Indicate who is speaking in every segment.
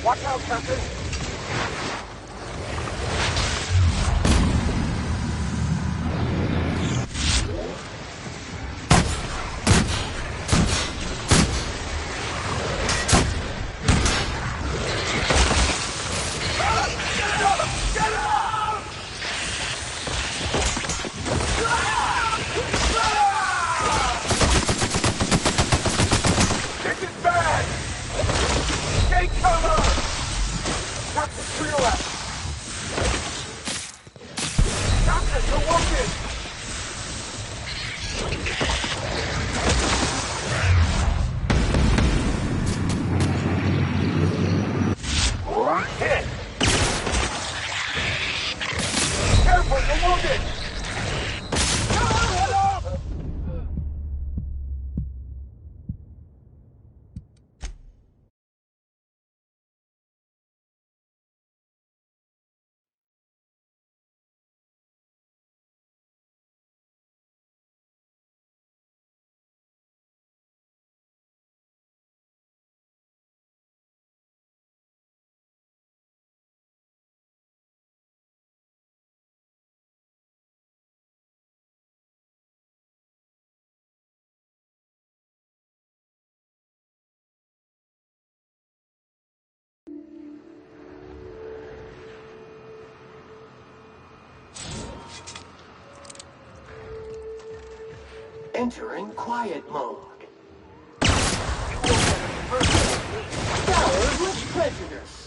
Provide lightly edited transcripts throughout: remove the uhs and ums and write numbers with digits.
Speaker 1: Watch out, Captain!
Speaker 2: Entering quiet mode. Powered with prejudice.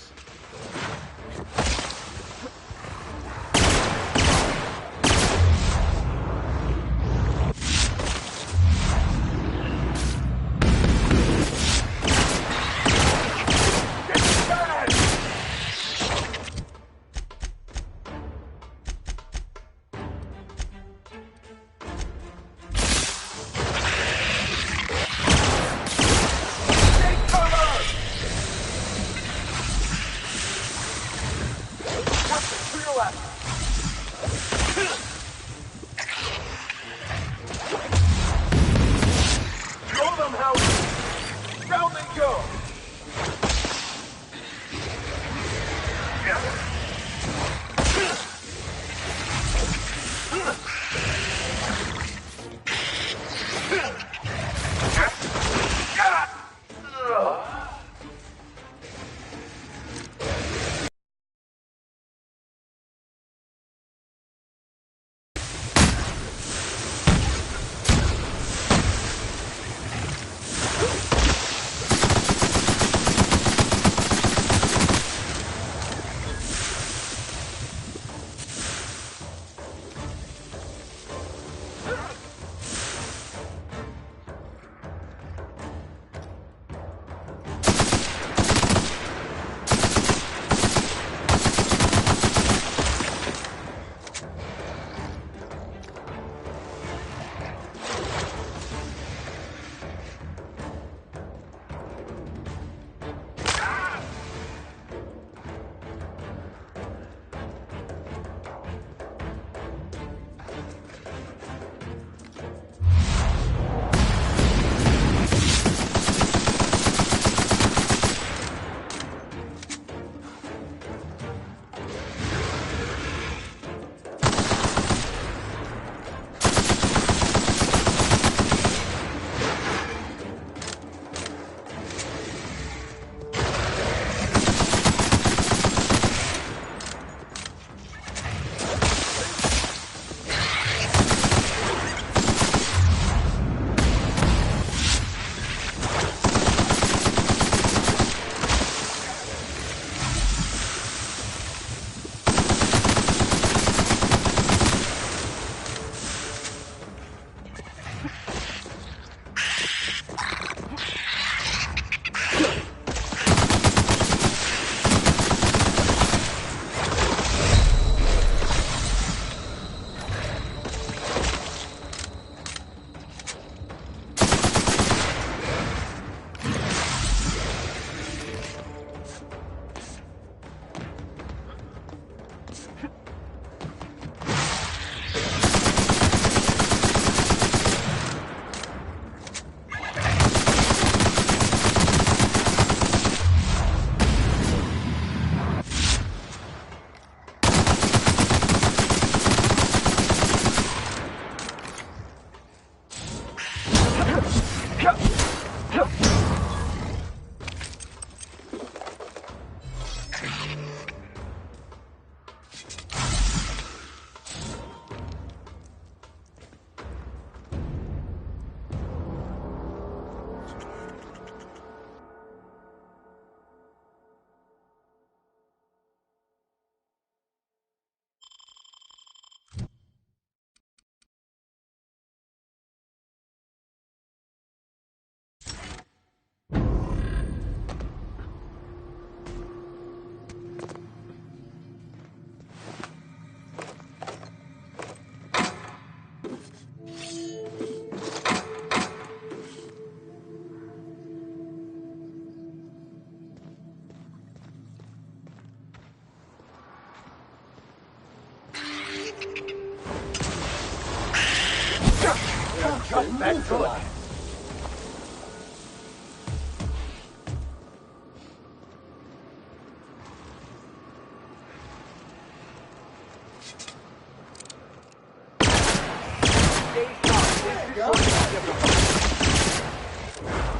Speaker 2: just that good.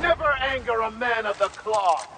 Speaker 2: Never anger a man of the cloth.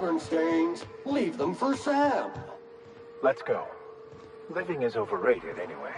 Speaker 1: stubborn stains. Leave them for Sam.
Speaker 3: Let's go. Living is overrated anyway.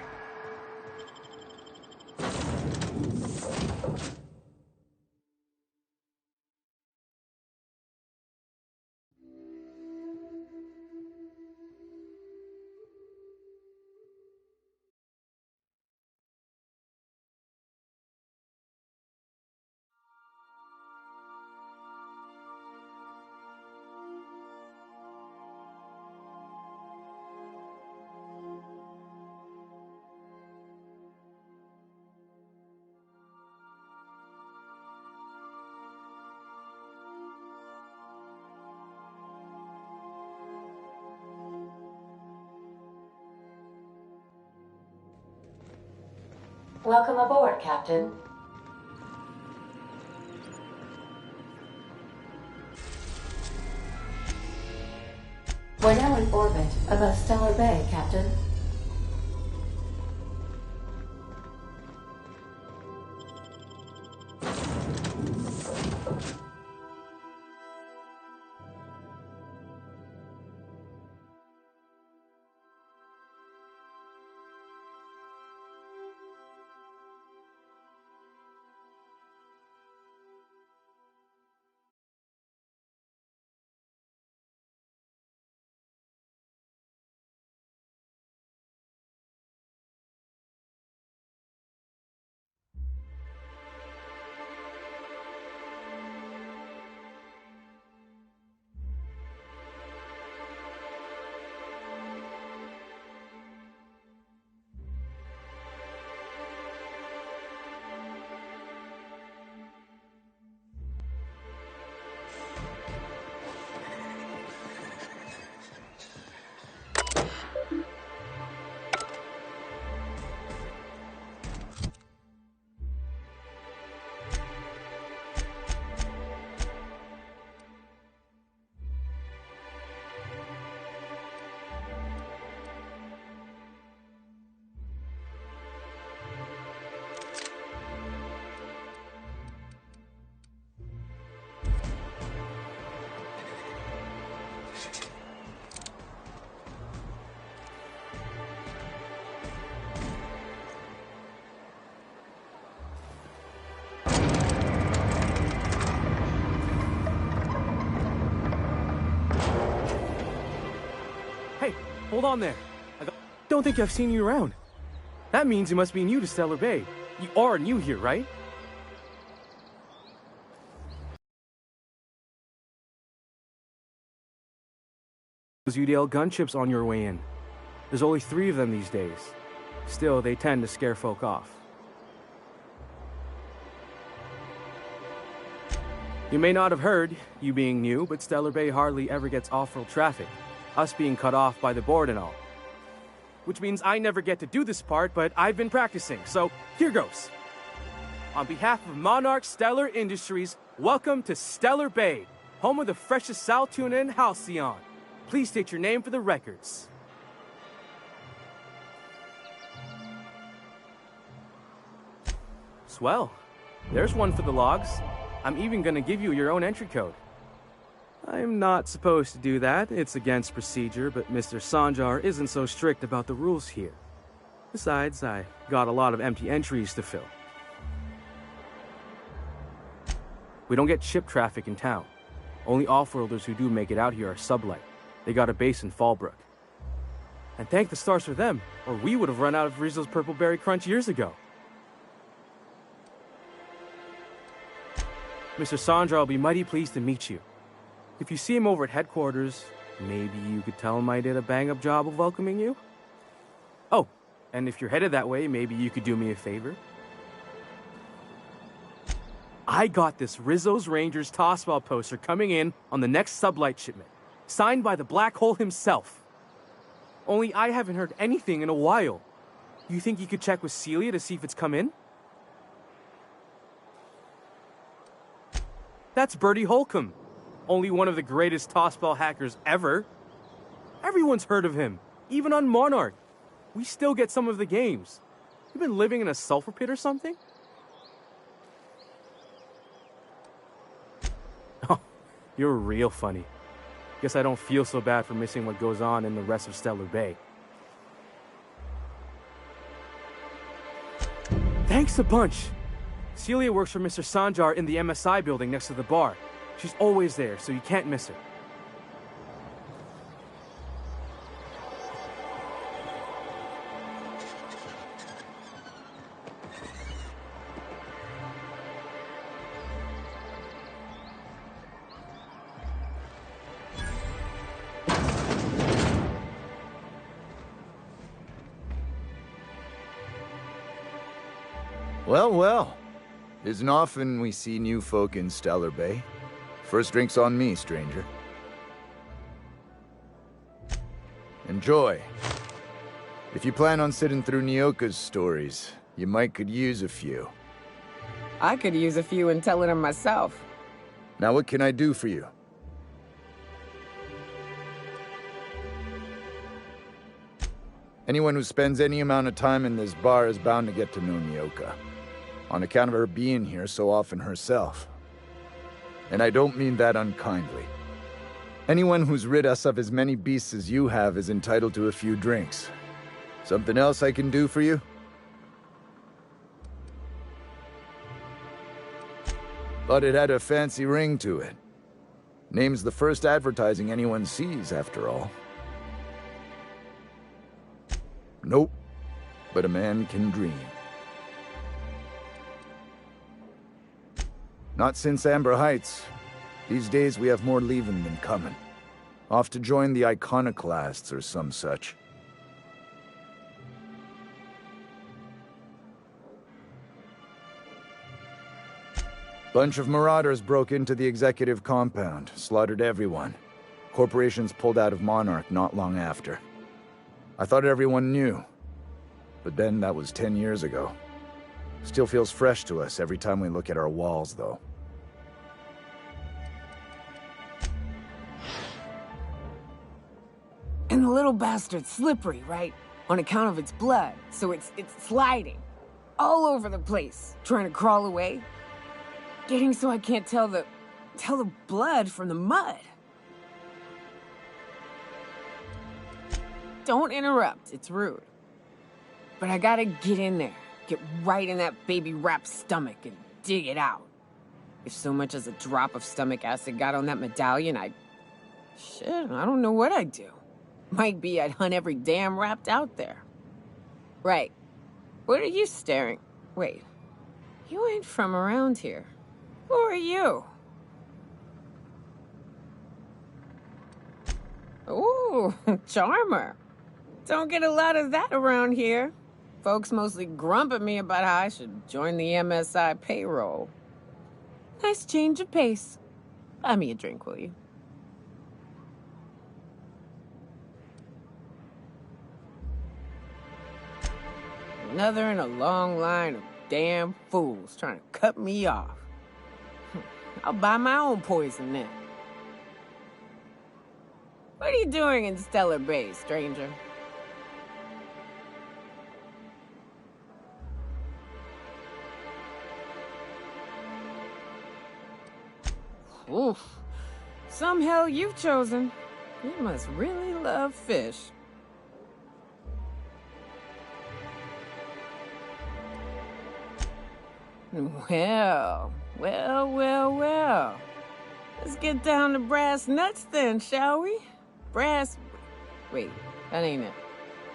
Speaker 4: Welcome aboard, Captain. We're now in orbit above Stellar Bay, Captain.
Speaker 5: Hey, hold on there. I don't think I've seen you around. That means you must be new to Stellar Bay. You are new here, right? Those UDL gunships on your way in. There's only 3 of them these days. Still, they tend to scare folk off. You may not have heard, you being new, but Stellar Bay hardly ever gets off-road traffic. Us being cut off by the board and all. Which means I never get to do this part, but I've been practicing, so here goes. On behalf of Monarch Stellar Industries, welcome to Stellar Bay, home of the freshest sal tuna and halcyon. Please state your name for the records. Swell. There's one for the logs. I'm even gonna give you your own entry code. I'm not supposed to do that. It's against procedure, but Mr. Sanjar isn't so strict about the rules here. Besides, I got a lot of empty entries to fill. We don't get ship traffic in town. Only off-worlders who do make it out here are sublight. They got a base in Fallbrook. And thank the stars for them, or we would have run out of Rizzo's Purple Berry Crunch years ago. Mr. Sanjar will be mighty pleased to meet you. If you see him over at headquarters, maybe you could tell him I did a bang-up job of welcoming you? Oh, and if you're headed that way, maybe you could do me a favor? I got this Rizzo's Rangers Tossball poster coming in on the next sublight shipment, signed by the Black Hole himself. Only I haven't heard anything in a while. You think you could check with Celia to see if it's come in? That's Bertie Holcomb. Only one of the greatest tossball hackers ever. Everyone's heard of him, even on Monarch. We still get some of the games. You been living in a sulfur pit or something? Oh, you're real funny. Guess I don't feel so bad for missing what goes on in the rest of Stellar Bay. Thanks a bunch. Celia works for Mr. Sanjar in the MSI building next to the bar. She's always there, so you can't miss her.
Speaker 6: Well, well. Isn't often we see new folk in Stellar Bay. First drink's on me, stranger. Enjoy. If you plan on sitting through Nyoka's stories, you might could use a few.
Speaker 7: I could use a few and telling them myself.
Speaker 6: Now what can I do for you? Anyone who spends any amount of time in this bar is bound to get to know Nyoka, on account of her being here so often herself. And I don't mean that unkindly. Anyone who's rid us of as many beasts as you have is entitled to a few drinks. Something else I can do for you? But it had a fancy ring to it. Name's the first advertising anyone sees, after all. Nope, but a man can dream. Not since Amber Heights. These days we have more leaving than coming. Off to join the iconoclasts or some such. Bunch of marauders broke into the executive compound, slaughtered everyone. Corporations pulled out of Monarch not long after. I thought everyone knew. But then that was 10 years ago. Still feels fresh to us every time we look at our walls, though.
Speaker 7: And the little bastard's slippery, right? On account of its blood, so it's sliding. All over the place, trying to crawl away. Getting so I can't tell the blood from the mud. Don't interrupt, it's rude. But I gotta get in there, get right in that baby rap's stomach and dig it out. If so much as a drop of stomach acid got on that medallion, shit, I don't know what I'd do. Might be I'd hunt every damn rapt out there. Right. What are you staring? Wait. You ain't from around here. Who are you? Ooh, charmer. Don't get a lot of that around here. Folks mostly grump at me about how I should join the MSI payroll. Nice change of pace. Buy me a drink, will you? Another in a long line of damn fools trying to cut me off. I'll buy my own poison then. What are you doing in Stellar Bay, stranger? Oof. Some hell you've chosen. You must really love fish. Well. Let's get down to brass nuts then, shall we? Wait, that ain't it.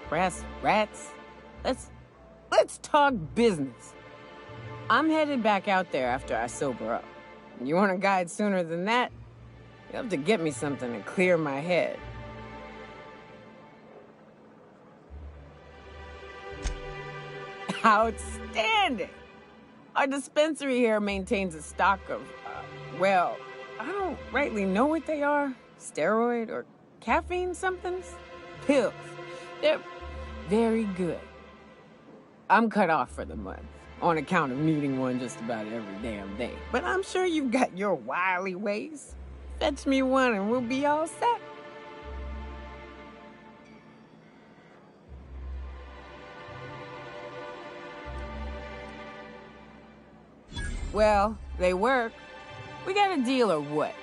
Speaker 7: Brass rats? Let's talk business. I'm headed back out there after I sober up. You want a guide sooner than that? You have to get me something to clear my head. Outstanding! Our dispensary here maintains a stock of, well, I don't rightly know what they are. Steroid or caffeine somethings? Pills. They're very good. I'm cut off for the month, on account of needing one just about every damn day. But I'm sure you've got your wily ways. Fetch me one and we'll be all set. Well, they work. We got a deal or what?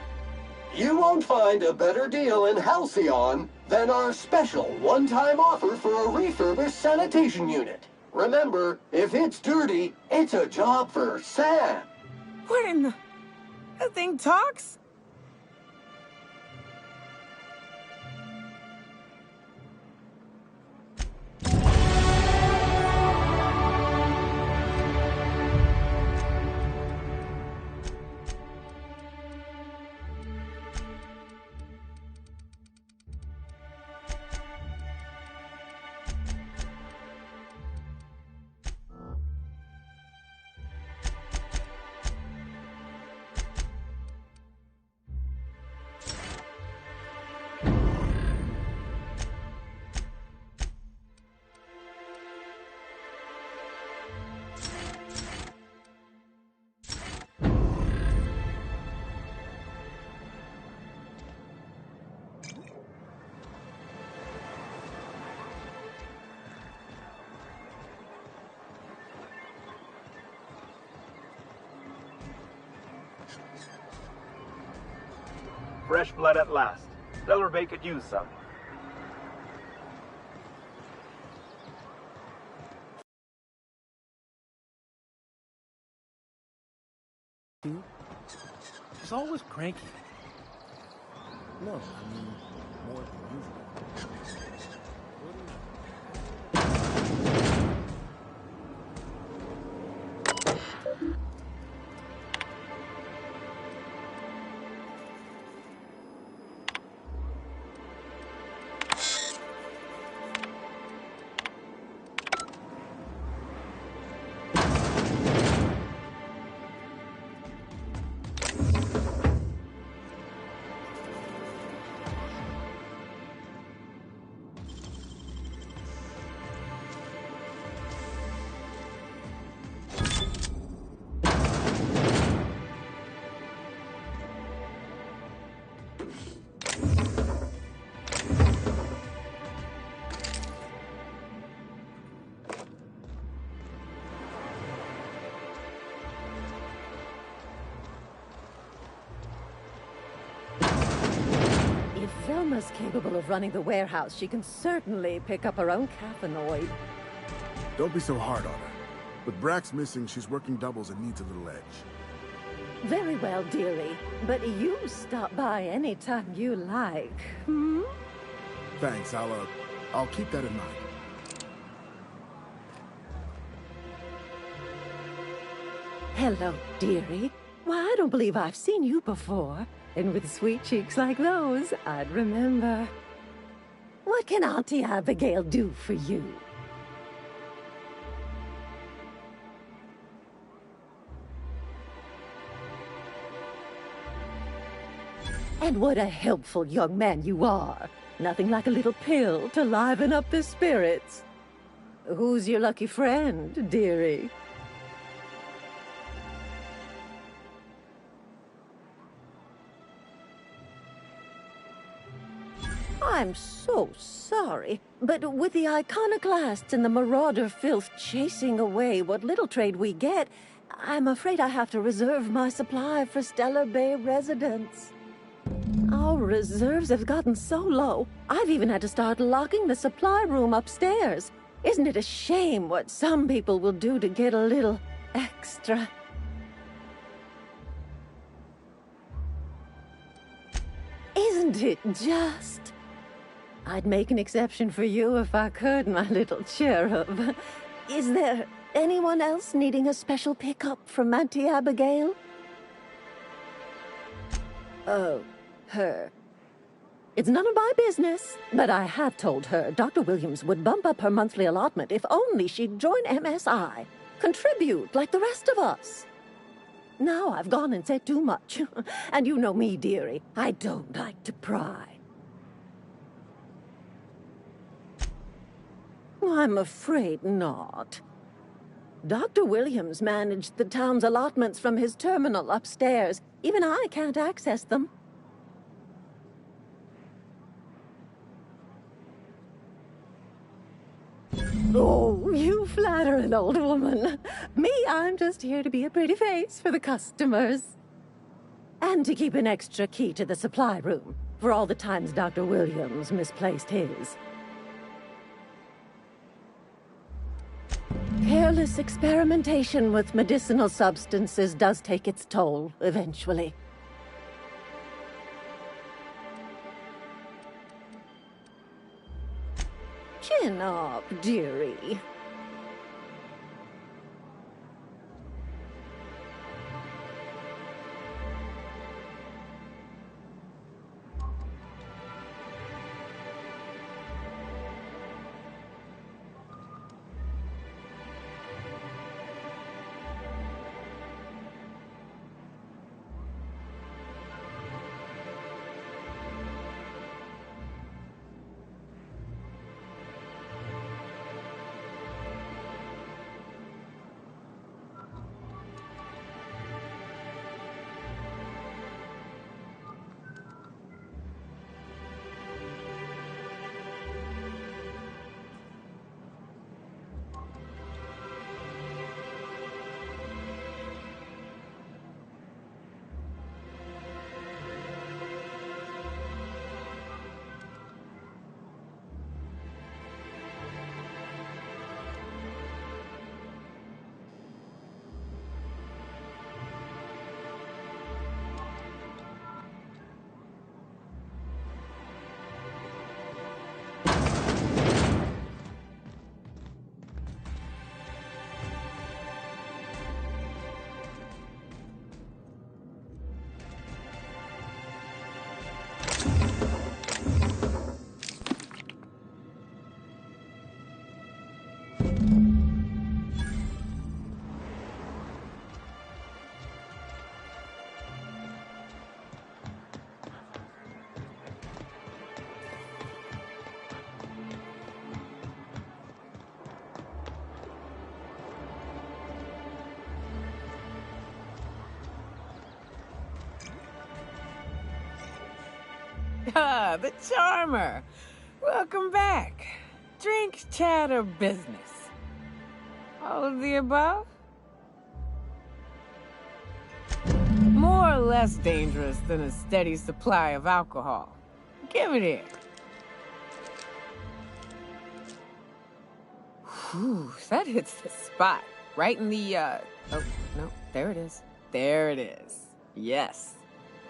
Speaker 1: You won't find a better deal in Halcyon than our special one-time offer for a refurbished sanitation unit. Remember, if it's dirty, it's a job for Sam.
Speaker 7: What in the... That thing talks?
Speaker 3: Fresh blood at last. Stellar Bay could use some.
Speaker 5: She's always cranky. No, I mean, more than usual.
Speaker 8: If Velma's capable of running the warehouse, she can certainly pick up her own caffeinoid.
Speaker 9: Don't be so hard on her. With Brax missing, she's working doubles and needs a little edge.
Speaker 8: Very well, dearie. But you stop by anytime you like, hmm?
Speaker 9: Thanks, I'll keep that in mind.
Speaker 8: Hello, dearie. Why, I don't believe I've seen you before. And with sweet cheeks like those, I'd remember. What can Auntie Abigail do for you? And what a helpful young man you are. Nothing like a little pill to liven up the spirits. Who's your lucky friend, dearie? I'm so sorry, but with the iconoclasts and the marauder filth chasing away what little trade we get, I'm afraid I have to reserve my supply for Stellar Bay residents. Our reserves have gotten so low, I've even had to start locking the supply room upstairs. Isn't it a shame what some people will do to get a little extra? Isn't it just? I'd make an exception for you if I could, my little cherub. Is there anyone else needing a special pickup from Auntie Abigail? Oh, her. It's none of my business, but I have told her Dr. Williams would bump up her monthly allotment if only she'd join MSI. Contribute like the rest of us. Now I've gone and said too much. And you know me, dearie. I don't like to pry. I'm afraid not. Dr. Williams managed the town's allotments from his terminal upstairs. Even I can't access them. Oh, you flatter an old woman. Me, I'm just here to be a pretty face for the customers. And to keep an extra key to the supply room, for all the times Dr. Williams misplaced his. Careless experimentation with medicinal substances does take its toll, eventually. Chin up, dearie.
Speaker 7: Ah, the charmer. Welcome back. Drink, chat, or business? All of the above? More or less dangerous than a steady supply of alcohol. Give it here. Whew, that hits the spot. Right in the, oh, no, there it is. There it is. Yes.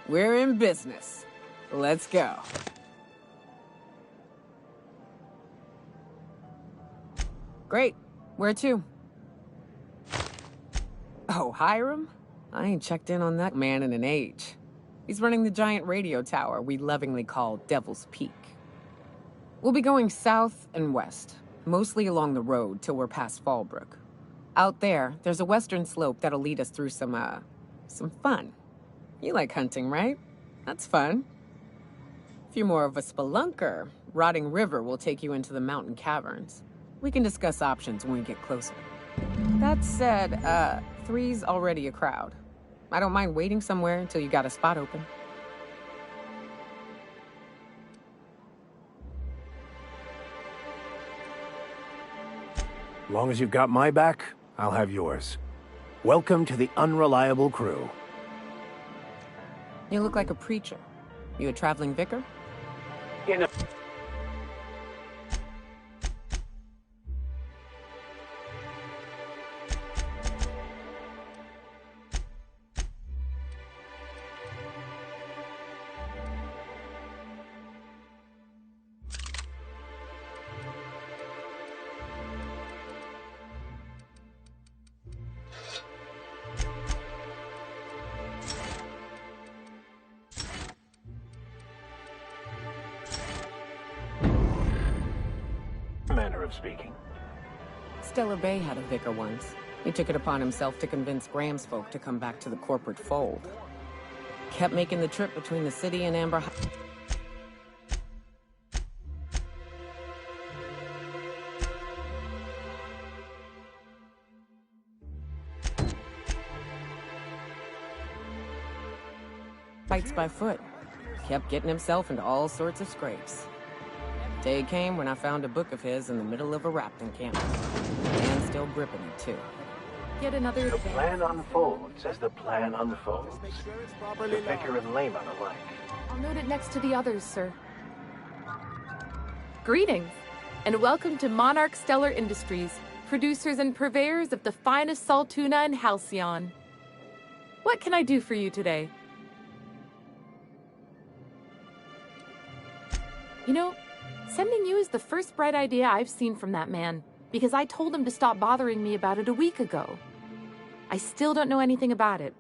Speaker 7: We're in business. Let's go. Great. Where to? Oh, Hiram? I ain't checked in on that man in an age. He's running the giant radio tower we lovingly call Devil's Peak. We'll be going south and west, mostly along the road till we're past Fallbrook. Out there, there's a western slope that'll lead us through some fun. You like hunting, right? That's fun. If you're more of a spelunker, Rotting River will take you into the mountain caverns. We can discuss options when we get closer. That said, 3's already a crowd. I don't mind waiting somewhere until you got a spot open.
Speaker 3: As long as you've got my back, I'll have yours. Welcome to the unreliable crew.
Speaker 7: You look like a preacher. You a traveling vicar?
Speaker 2: In a...
Speaker 3: manner of speaking.
Speaker 7: Stellar Bay had a vicar once. He took it upon himself to convince Graham's folk to come back to the corporate fold. Kept making the trip between the city and Amber High. Fights by foot. Kept getting himself into all sorts of scrapes. Day came when I found a book of his in the middle of a rapting camp. And still gripping it, too.
Speaker 10: Yet another
Speaker 3: The plan unfolds as the plan unfolds. The vicar and layman alike.
Speaker 10: I'll note it next to the others, sir. Greetings, and welcome to Monarch Stellar Industries, producers and purveyors of the finest salt tuna in Halcyon. What can I do for you today? You know, sending you is the first bright idea I've seen from that man, because I told him to stop bothering me about it a week ago. I still don't know anything about it,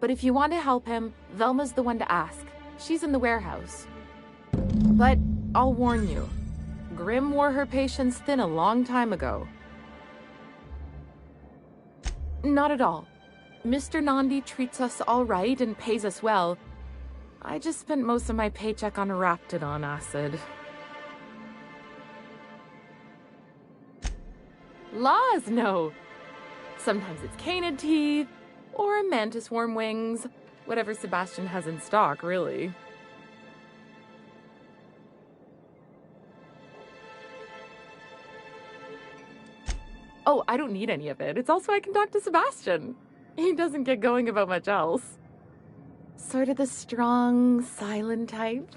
Speaker 10: but if you want to help him, Velma's the one to ask. She's in the warehouse. But I'll warn you, Grimm wore her patience thin a long time ago. Not at all. Mr. Nandi treats us all right and pays us well. I just spent most of my paycheck on Raptidon acid. Laws, no. Sometimes it's canid teeth, or mantis worm wings. Whatever Sebastian has in stock, really. Oh, I don't need any of it. It's also I can talk to Sebastian. He doesn't get going about much else. Sort of the strong, silent type.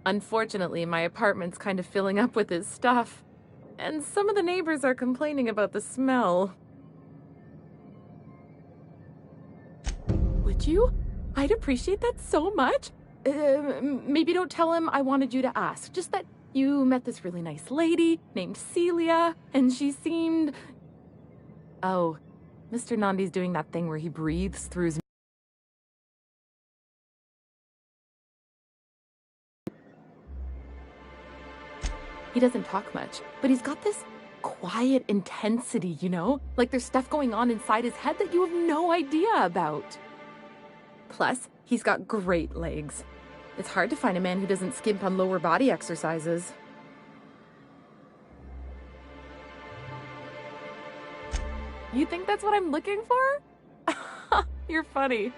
Speaker 10: Unfortunately, my apartment's kind of filling up with his stuff. And some of the neighbors are complaining about the smell. Would you? I'd appreciate that so much. Maybe don't tell him I wanted you to ask. Just that you met this really nice lady named Celia, and she seemed... Oh, Mr. Nandi's doing that thing where he breathes through his... He doesn't talk much, but he's got this quiet intensity, you know? Like there's stuff going on inside his head that you have no idea about. Plus, he's got great legs. It's hard to find a man who doesn't skimp on lower body exercises. You think that's what I'm looking for? You're funny.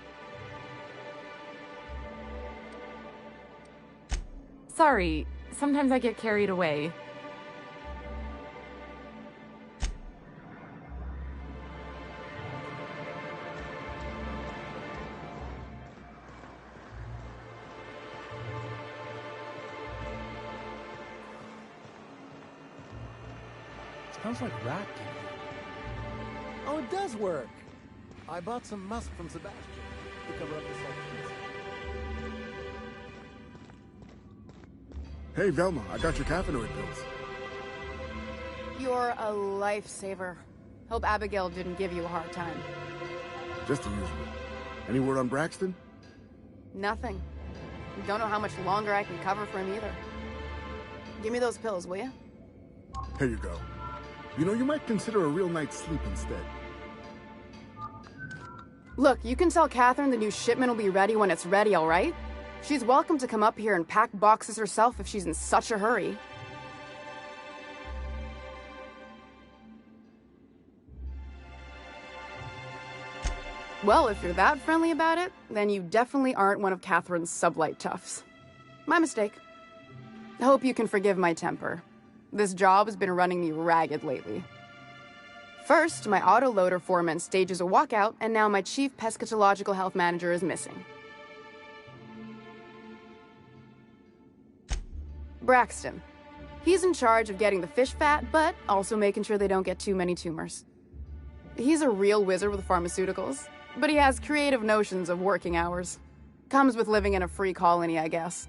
Speaker 10: Sorry, sometimes I get carried away.
Speaker 11: Smells like rat candy. Oh, it does work. I bought some musk from Sebastian to cover up the salt.
Speaker 9: Hey, Velma, I got your caffeinoid pills.
Speaker 12: You're a lifesaver. Hope Abigail didn't give you a hard time.
Speaker 9: Just the usual. Any word on Braxton?
Speaker 12: Nothing. Don't know how much longer I can cover for him either. Give me those pills, will you?
Speaker 9: Here you go. You know, you might consider a real night's sleep instead.
Speaker 12: Look, you can tell Catherine the new shipment will be ready when it's ready, all right? She's welcome to come up here and pack boxes herself if she's in such a hurry. Well, if you're that friendly about it, then you definitely aren't one of Catherine's sublight toughs. My mistake. I hope you can forgive my temper. This job has been running me ragged lately. First, my autoloader foreman stages a walkout, and now my chief pescatological health manager is missing. Braxton. He's in charge of getting the fish fat, but also making sure they don't get too many tumors. He's a real wizard with pharmaceuticals, but he has creative notions of working hours. Comes with living in a free colony, I guess.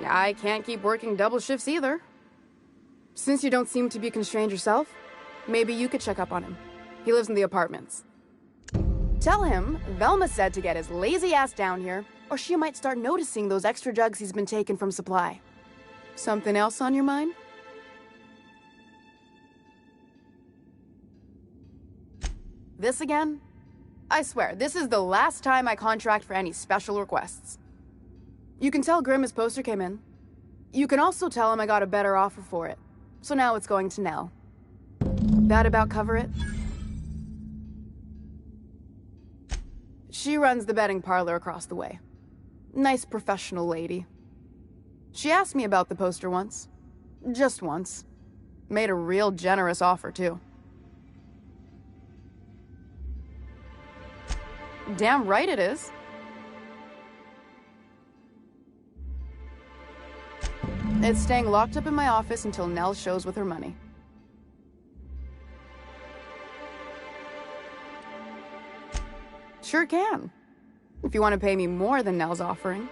Speaker 12: I can't keep working double shifts either. Since you don't seem to be constrained yourself, maybe you could check up on him. He lives in the apartments. Tell him Velma said to get his lazy ass down here, or she might start noticing those extra drugs he's been taking from supply. Something else on your mind? This again? I swear, this is the last time I contract for any special requests. You can tell Grimm his poster came in. You can also tell him I got a better offer for it. So now it's going to Nell. That about cover it? She runs the betting parlor across the way. Nice professional lady. She asked me about the poster once. Just once. Made a real generous offer, too. Damn right it is. It's staying locked up in my office until Nell shows with her money. Sure can. If you want to pay me more than Nell's offering.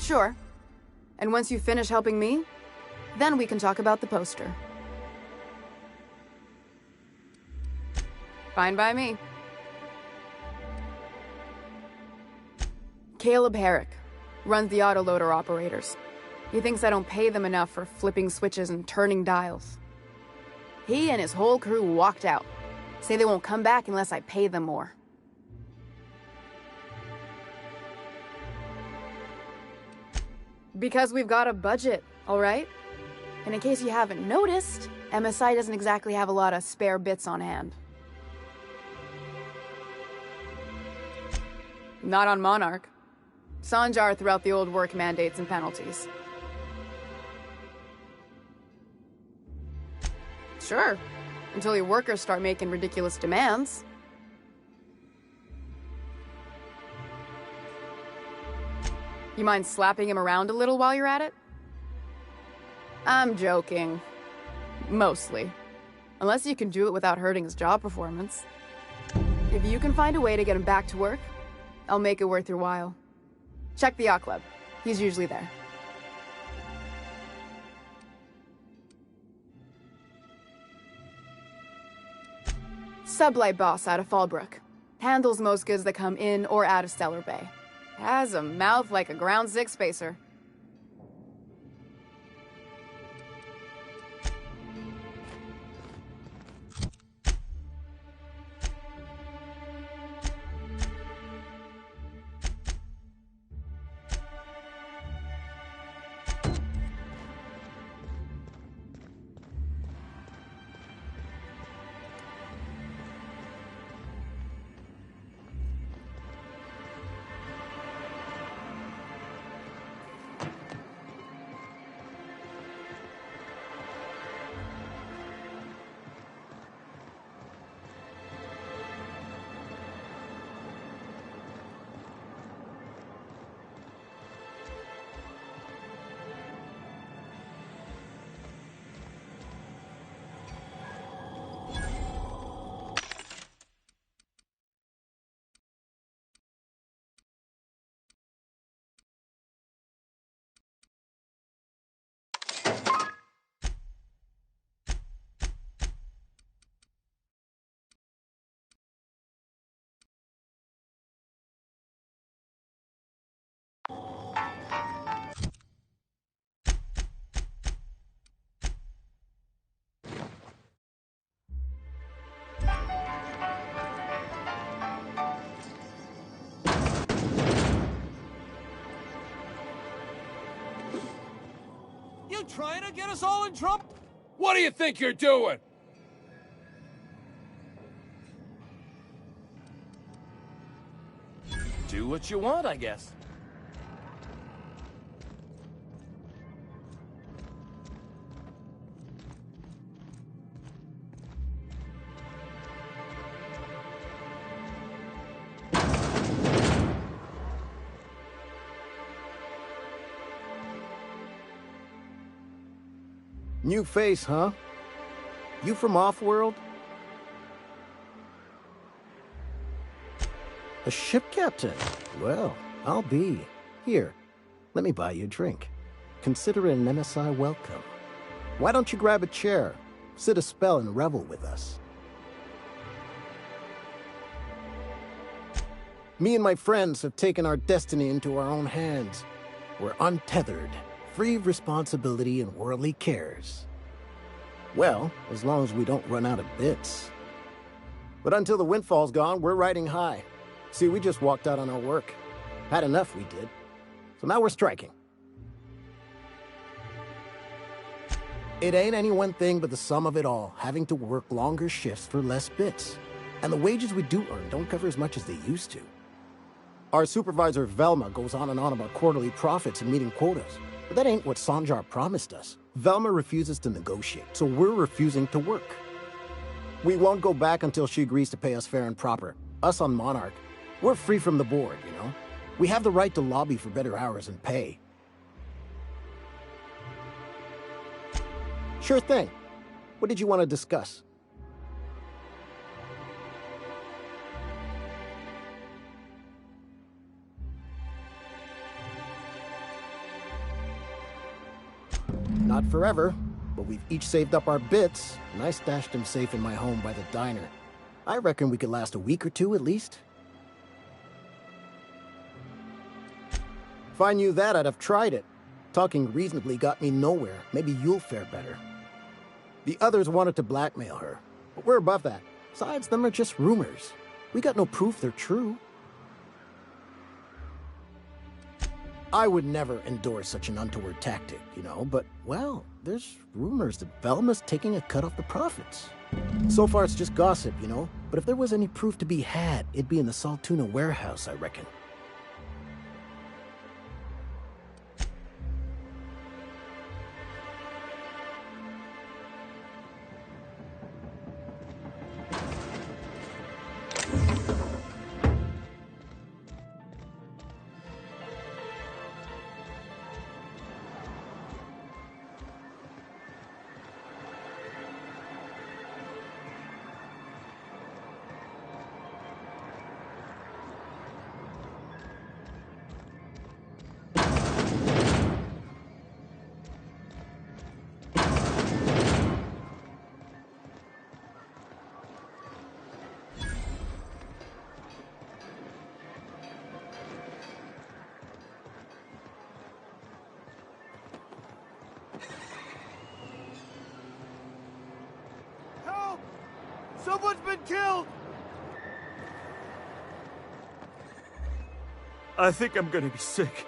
Speaker 12: Sure. And once you finish helping me, then we can talk about the poster. Fine by me. Caleb Herrick runs the autoloader operators. He thinks I don't pay them enough for flipping switches and turning dials. He and his whole crew walked out. Say they won't come back unless I pay them more. Because we've got a budget, all right? And in case you haven't noticed, MSI doesn't exactly have a lot of spare bits on hand. Not on Monarch. Sanjar threw out the old work mandates and penalties. Sure, until your workers start making ridiculous demands. You mind slapping him around a little while you're at it? I'm joking. Mostly. Unless you can do it without hurting his job performance. If you can find a way to get him back to work, I'll make it worth your while. Check the yacht club. He's usually there. Sublight boss out of Fallbrook. Handles most goods that come in or out of Stellar Bay. Has a mouth like a Ground Six spacer.
Speaker 13: You trying to get us all in trouble? What do you think you're doing?
Speaker 5: Do what you want, I guess.
Speaker 3: New face, huh? You from Offworld? A ship captain? Well, I'll be. Here, let me buy you a drink. Consider it an MSI welcome. Why don't you grab a chair, sit a spell and revel with us? Me and my friends have taken our destiny into our own hands. We're untethered, free of responsibility and worldly cares. Well, as long as we don't run out of bits. But until the windfall's gone, we're riding high. See, we just walked out on our work. Had enough, we did. So now we're striking. It ain't any one thing but the sum of it all, having to work longer shifts for less bits. And the wages we do earn don't cover as much as they used to. Our supervisor, Velma, goes on and on about quarterly profits and meeting quotas. But that ain't what Sanjar promised us. Velma refuses to negotiate, so we're refusing to work. We won't go back until she agrees to pay us fair and proper. Us on Monarch, we're free from the board, you know? We have the right to lobby for better hours and pay. Sure thing. What did you want to discuss? Not forever, but we've each saved up our bits, and I stashed them safe in my home by the diner. I reckon we could last a week or two at least. If I knew that, I'd have tried it. Talking reasonably got me nowhere. Maybe you'll fare better. The others wanted to blackmail her, but we're above that. Besides, them are just rumors. We got no proof they're true. I would never endorse such an untoward tactic, you know, but, well, there's rumors that Velma's taking a cut off the profits. So far, it's just gossip, you know, but if there was any proof to be had, it'd be in the Saltuna warehouse, I reckon.
Speaker 13: Someone's been killed! I think I'm gonna be sick.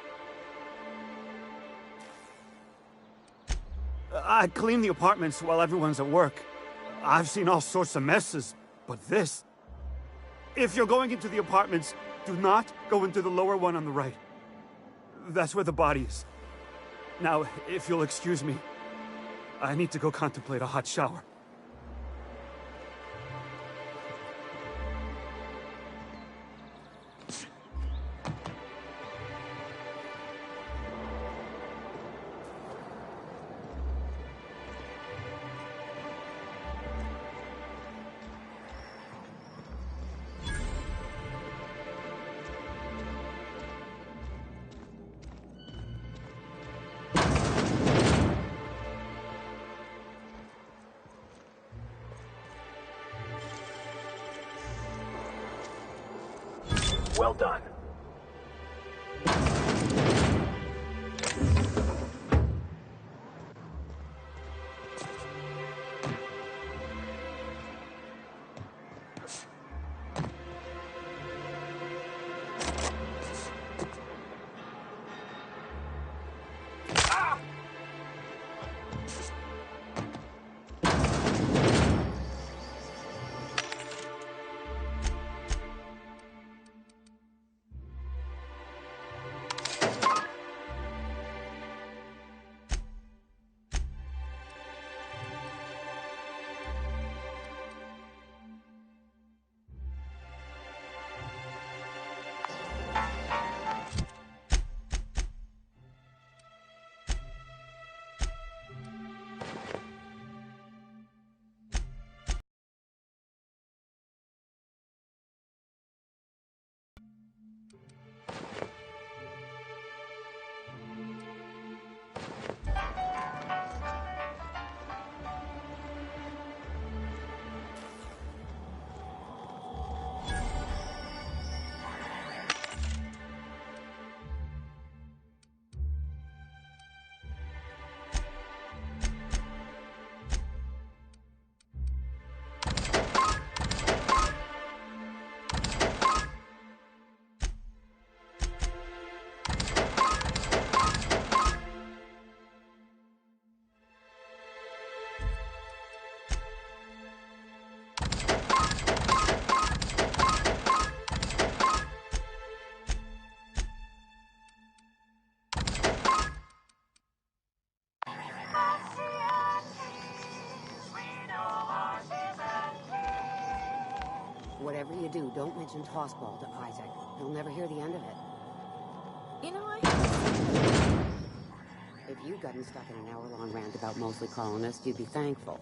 Speaker 13: I clean the apartments while everyone's at work. I've seen all sorts of messes, but this... If you're going into the apartments, do not go into the lower one on the right. That's where the body is. Now, if you'll excuse me, I need to go contemplate a hot shower.
Speaker 2: Well done.
Speaker 14: Whatever you do, don't mention tossball to Isaac. He'll never hear the end of it.
Speaker 7: You know,
Speaker 14: If you'd gotten stuck in an hour-long rant about mostly colonists, you'd be thankful.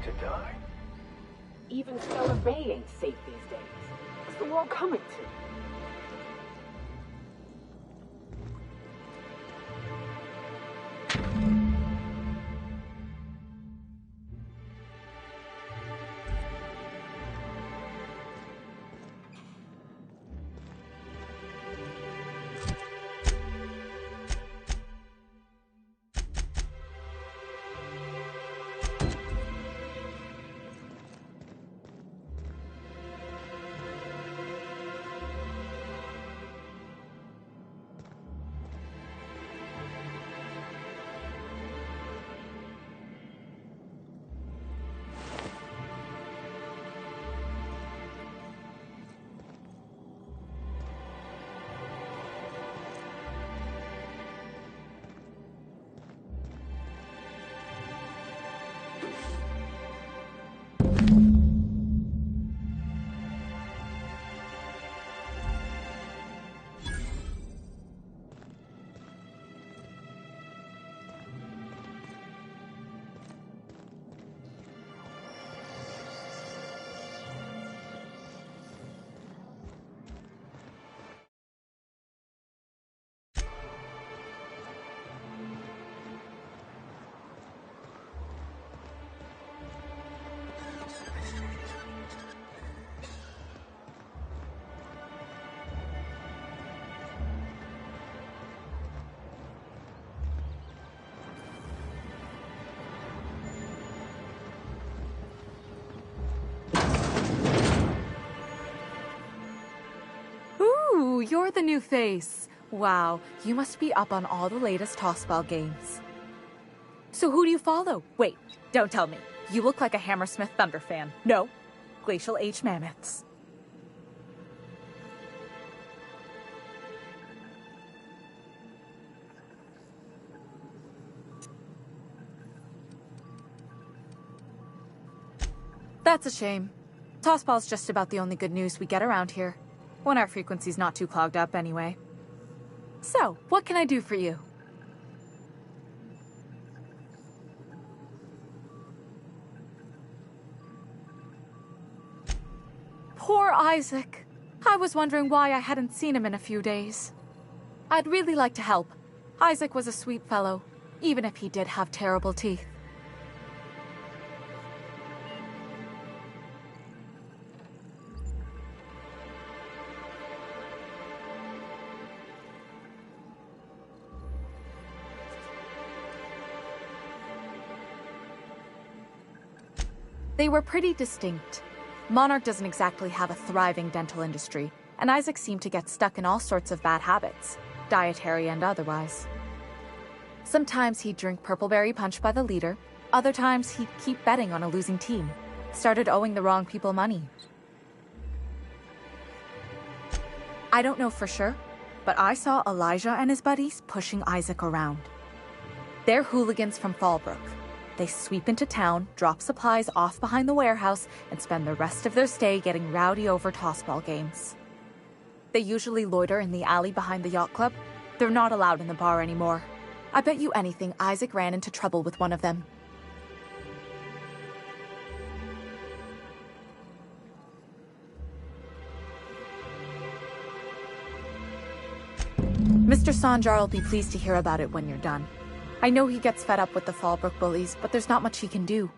Speaker 15: To die.
Speaker 16: Even Stellar Bay ain't safe these days. What's the world coming to?
Speaker 17: You're the new face. Wow, you must be up on all the latest tossball games. So who do you follow? Wait, don't tell me. You look like a Hammersmith Thunder fan. No, Glacial H Mammoths. That's a shame. Tossball's just about the only good news we get around here. When our frequency's not too clogged up anyway. So, what can I do for you? Poor Isaac. I was wondering why I hadn't seen him in a few days. I'd really like to help. Isaac was a sweet fellow, even if he did have terrible teeth. They were pretty distinct. Monarch doesn't exactly have a thriving dental industry, and Isaac seemed to get stuck in all sorts of bad habits, dietary and otherwise. Sometimes he'd drink purpleberry punch by the liter, other times he'd keep betting on a losing team, started owing the wrong people money. I don't know for sure, but I saw Elijah and his buddies pushing Isaac around. They're hooligans from Fallbrook. They sweep into town, drop supplies off behind the warehouse, and spend the rest of their stay getting rowdy over tossball games. They usually loiter in the alley behind the yacht club. They're not allowed in the bar anymore. I bet you anything Isaac ran into trouble with one of them. Mr. Sanjar will be pleased to hear about it when you're done. I know he gets fed up with the Fallbrook bullies, but there's not much he can do.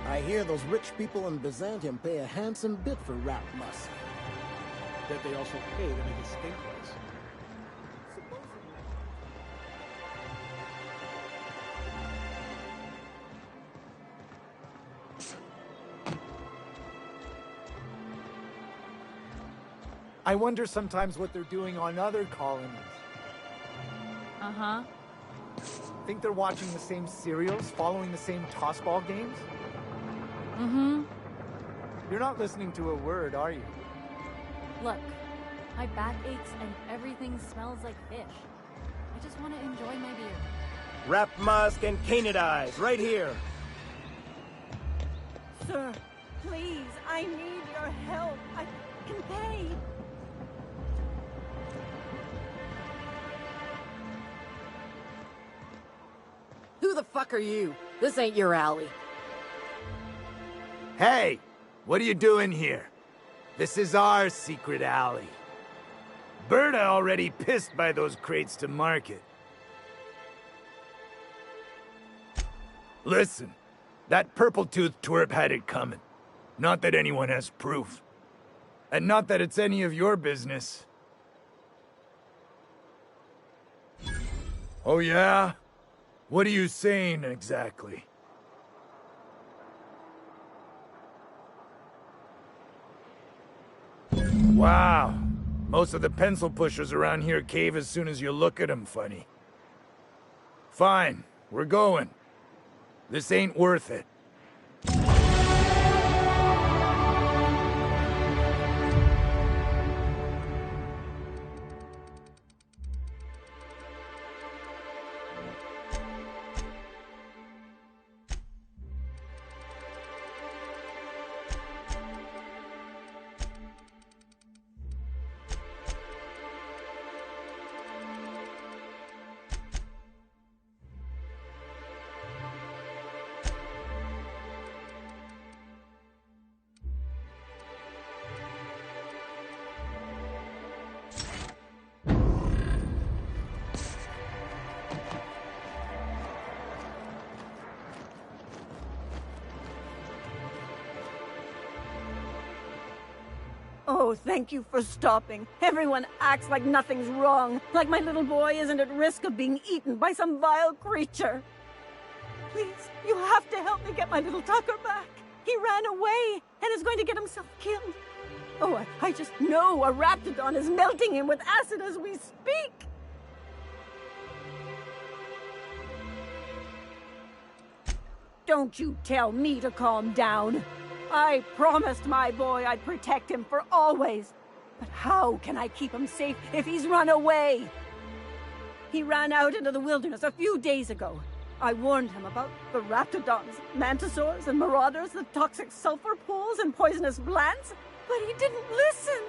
Speaker 3: I hear those rich people in Byzantium pay a handsome bit for rap musk.
Speaker 11: Bet they also pay to make it stinkless.
Speaker 6: I wonder sometimes what they're doing on other colonies.
Speaker 17: Uh-huh.
Speaker 6: Think they're watching the same serials, following the same tossball games?
Speaker 17: Mm-hmm.
Speaker 6: You're not listening to a word, are you?
Speaker 18: Look, my back aches and everything smells like fish. I just want to enjoy my beer.
Speaker 19: Rap musk and canadize, right here.
Speaker 8: Sir, please, I need your help. I can pay.
Speaker 7: Who the fuck are you? This ain't your alley.
Speaker 6: Hey! What are you doing here? This is our secret alley. Berta already pissed by those crates to market. Listen, that purple-toothed twerp had it coming. Not that anyone has proof. And not that it's any of your business. Oh yeah? What are you saying exactly? Wow. Most of the pencil pushers around here cave as soon as you look at them funny. Fine, we're going. This ain't worth it.
Speaker 8: Oh, thank you for stopping. Everyone acts like nothing's wrong, like my little boy isn't at risk of being eaten by some vile creature. Please, you have to help me get my little Tucker back. He ran away and is going to get himself killed. Oh, I just know a raptidon is melting him with acid as we speak. Don't you tell me to calm down. I promised my boy I'd protect him for always. But how can I keep him safe if he's run away? He ran out into the wilderness a few days ago. I warned him about the raptidons, mantisaurs, and marauders, the toxic sulfur pools, and poisonous plants, but he didn't listen.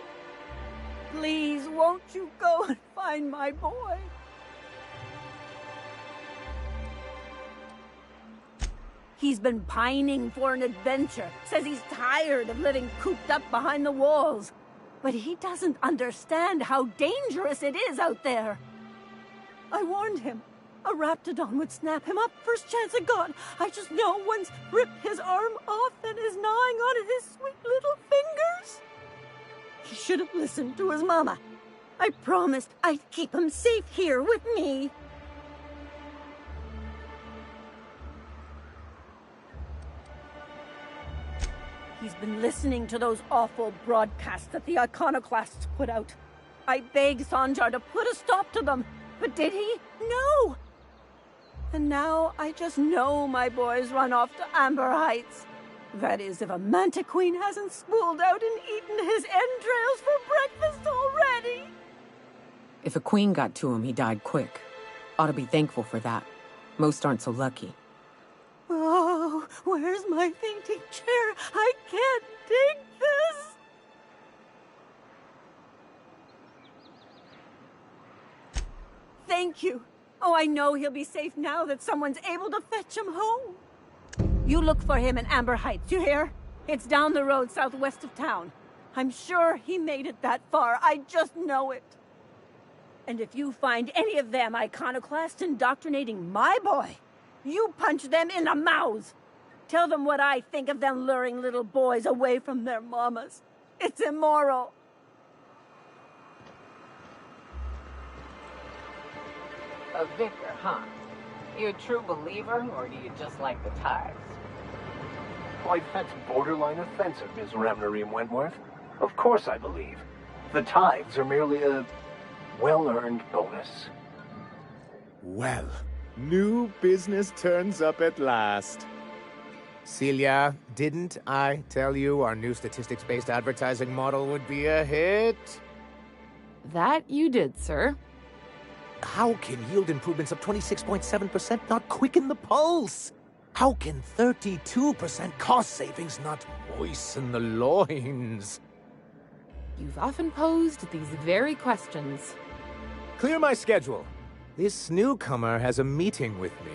Speaker 8: Please, won't you go and find my boy? He's been pining for an adventure, says he's tired of living cooped up behind the walls. But he doesn't understand how dangerous it is out there. I warned him. A raptidon would snap him up first chance it got. I just know one's ripped his arm off and is gnawing on his sweet little fingers. He should have listened to his mama. I promised I'd keep him safe here with me. He's been listening to those awful broadcasts that the iconoclasts put out. I begged Sanjar to put a stop to them, but did he? No! And now I just know my boy's run off to Amber Heights. That is, if a manta queen hasn't spooled out and eaten his entrails for breakfast already.
Speaker 7: If a queen got to him, he died quick. Ought to be thankful for that. Most aren't so lucky.
Speaker 8: Oh, where's my fainting chair? I can't take this. Thank you. Oh, I know he'll be safe now that someone's able to fetch him home. You look for him in Amber Heights, you hear? It's down the road southwest of town. I'm sure he made it that far. I just know it. And if you find any of them iconoclasts indoctrinating my boy, you punch them in the mouths. Tell them what I think of them luring little boys away from their mamas. It's immoral.
Speaker 7: A vicar, huh? You a true believer, or do you just like the tithes?
Speaker 15: Why, that's borderline offensive, Ms. Ramnarine Wentworth. Of course I believe. The tithes are merely a well-earned bonus.
Speaker 20: Well, new business turns up at last. Celia, didn't I tell you our new statistics-based advertising model would be a hit?
Speaker 10: That you did, sir.
Speaker 20: How can yield improvements of 26.7% not quicken the pulse? How can 32% cost savings not moisten the loins?
Speaker 10: You've often posed these very questions.
Speaker 20: Clear my schedule. This newcomer has a meeting with me.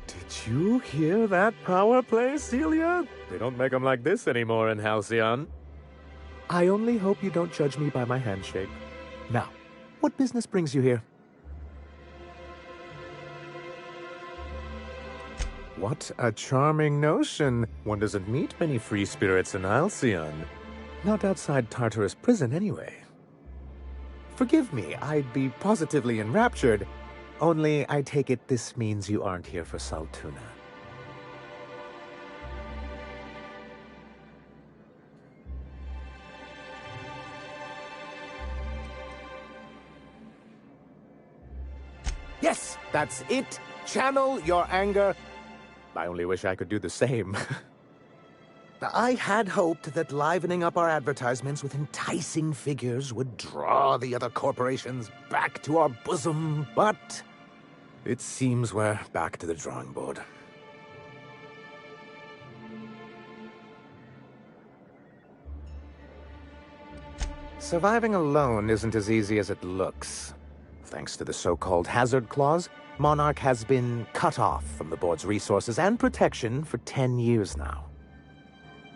Speaker 20: Did you hear that power play, Celia? They don't make them like this anymore in Halcyon. I only hope you don't judge me by my handshake. Now, what business brings you here? What a charming notion. One doesn't meet many free spirits in Halcyon. Not outside Tartarus prison, anyway. Forgive me, I'd be positively enraptured. Only, I take it this means you aren't here for Saltuna. Yes, that's it. Channel your anger. I only wish I could do the same. I had hoped that livening up our advertisements with enticing figures would draw the other corporations back to our bosom, but it seems we're back to the drawing board. Surviving alone isn't as easy as it looks. Thanks to the so-called hazard clause, Monarch has been cut off from the board's resources and protection for 10 years now.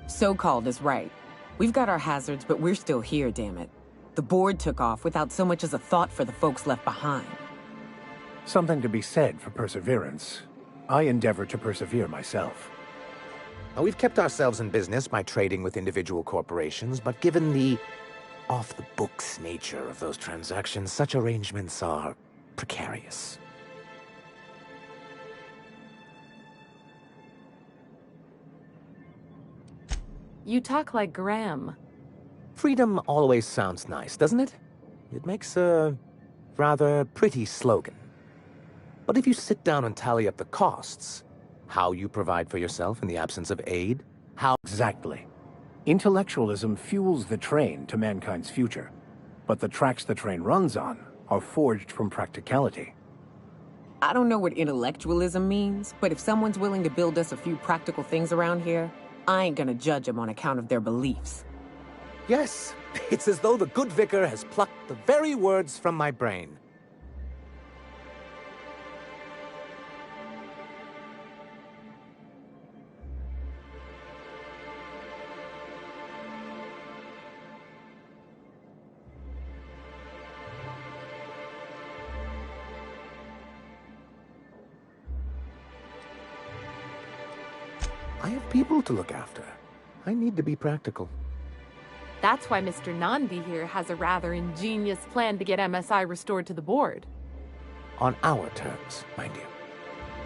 Speaker 7: So-called is right. We've got our hazards, but we're still here, damn it. The board took off without so much as a thought for the folks left behind.
Speaker 21: Something to be said for perseverance. I endeavor to persevere myself.
Speaker 20: Now, we've kept ourselves in business by trading with individual corporations, but given the off-the-books nature of those transactions, such arrangements are precarious.
Speaker 10: You talk like Graham.
Speaker 20: Freedom always sounds nice, doesn't it? It makes a rather pretty slogan. But if you sit down and tally up the costs, how you provide for yourself in the absence of aid, how...
Speaker 21: Exactly. Intellectualism fuels the train to mankind's future, but the tracks the train runs on are forged from practicality.
Speaker 7: I don't know what intellectualism means, but if someone's willing to build us a few practical things around here, I ain't gonna judge them on account of their beliefs.
Speaker 20: Yes, it's as though the good vicar has plucked the very words from my brain. I have people to look after. I need to be practical.
Speaker 10: That's why Mr. Nandi here has a rather ingenious plan to get MSI restored to the board.
Speaker 20: On our terms, mind you.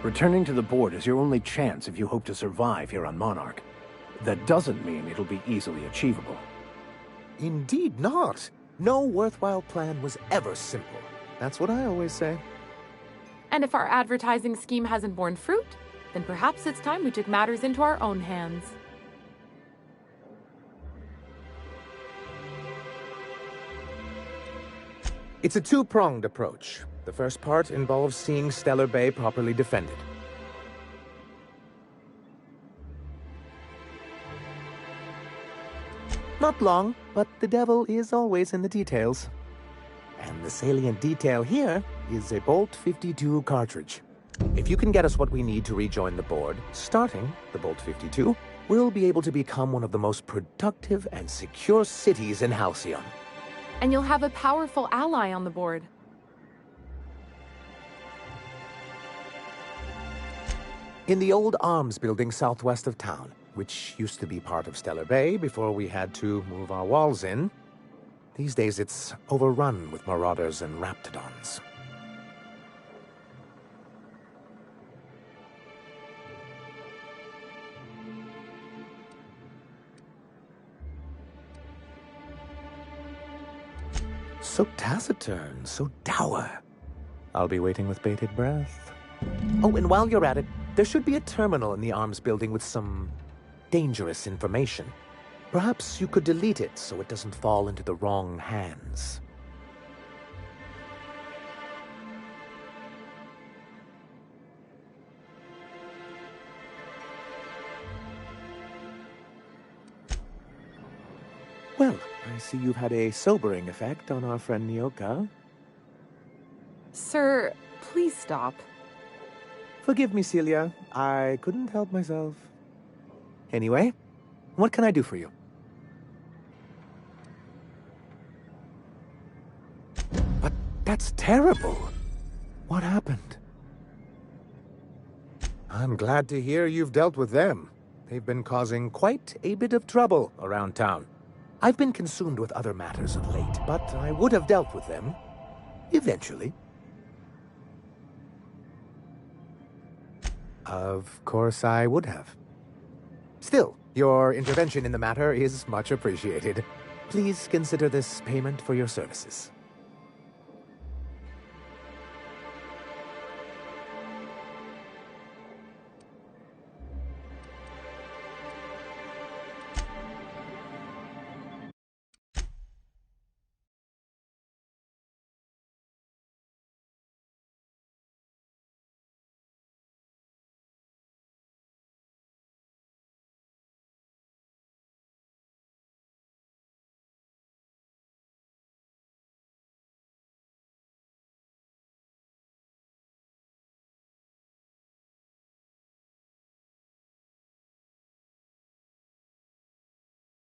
Speaker 21: Returning to the board is your only chance if you hope to survive here on Monarch. That doesn't mean it'll be easily achievable.
Speaker 20: Indeed not. No worthwhile plan was ever simple. That's what I always say.
Speaker 10: And if our advertising scheme hasn't borne fruit, then perhaps it's time we took matters into our own hands.
Speaker 20: It's a two-pronged approach. The first part involves seeing Stellar Bay properly defended. Not long, but the devil is always in the details. And the salient detail here is a Bolt 52 cartridge. If you can get us what we need to rejoin the board, starting the Bolt 52, we'll be able to become one of the most productive and secure cities in Halcyon.
Speaker 10: And you'll have a powerful ally on the board.
Speaker 20: In the old arms building southwest of town, which used to be part of Stellar Bay before we had to move our walls in, these days it's overrun with marauders and raptidons. So taciturn, so dour. I'll be waiting with bated breath. Oh, and while you're at it, there should be a terminal in the arms building with some dangerous information. Perhaps you could delete it so it doesn't fall into the wrong hands. Well, I see you've had a sobering effect on our friend Nyoka.
Speaker 10: Sir, please stop.
Speaker 20: Forgive me, Celia. I couldn't help myself. Anyway, what can I do for you? But that's terrible. What happened? I'm glad to hear you've dealt with them. They've been causing quite a bit of trouble around town. I've been consumed with other matters of late, but I would have dealt with them eventually. Of course I would have. Still, your intervention in the matter is much appreciated. Please consider this payment for your services.